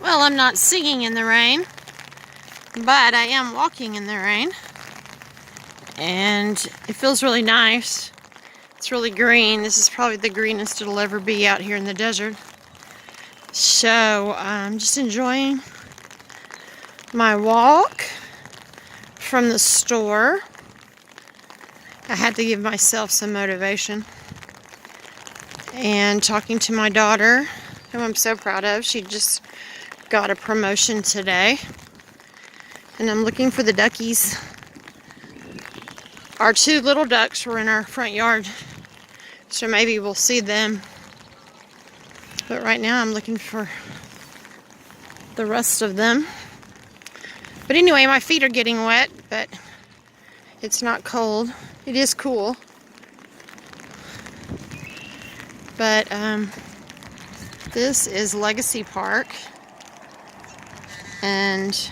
Well, I'm not singing in the rain, but I am walking in the rain. And it feels really nice. It's really green. This is probably the greenest it'll ever be out here in the desert. So I'm just enjoying my walk from the store. I had to give myself some motivation. And talking to my daughter, who I'm so proud of. She just got a promotion today. And I'm looking for the duckies. Our two little ducks were in our front yard, so maybe we'll see them. But right now I'm looking for the rest of them. But anyway, my feet are getting wet, but it's not cold. It is cool. But this is Legacy Park, and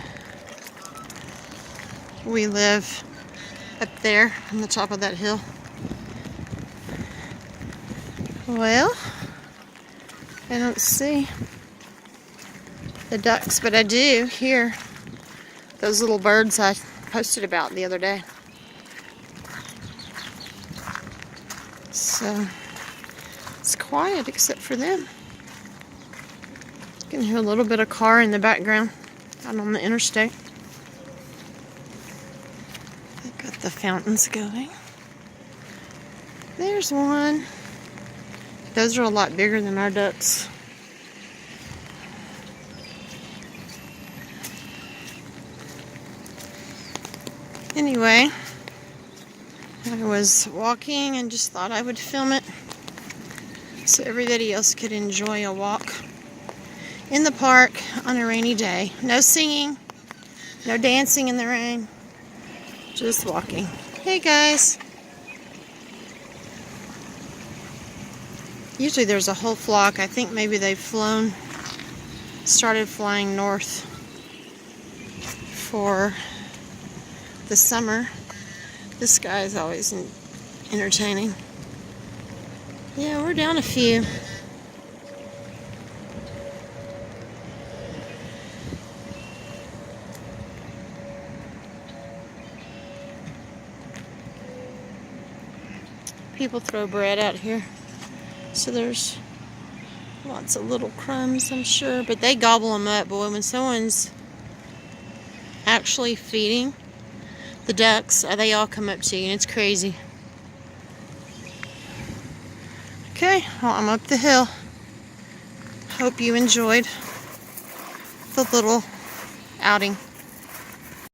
we live up there on the top of that hill. Well, I don't see the ducks, but I do hear those little birds I posted about the other day. So it's quiet except for them. You can hear a little bit of car in the background out on the interstate. They've got the fountains going. There's one. Those are a lot bigger than our ducks. Anyway, I was walking and just thought I would film it so everybody else could enjoy a walk in the park on a rainy day. No singing, no dancing in the rain, just walking. Hey guys. Usually there's a whole flock. I think maybe they've started flying north for the summer. This guy is always entertaining. Yeah, we're down a few. People throw bread out here. So there's lots of little crumbs, I'm sure. But they gobble them up, boy. When someone's actually feeding the ducks, they all come up to you, and it's crazy. Okay, well, I'm up the hill. Hope you enjoyed the little outing.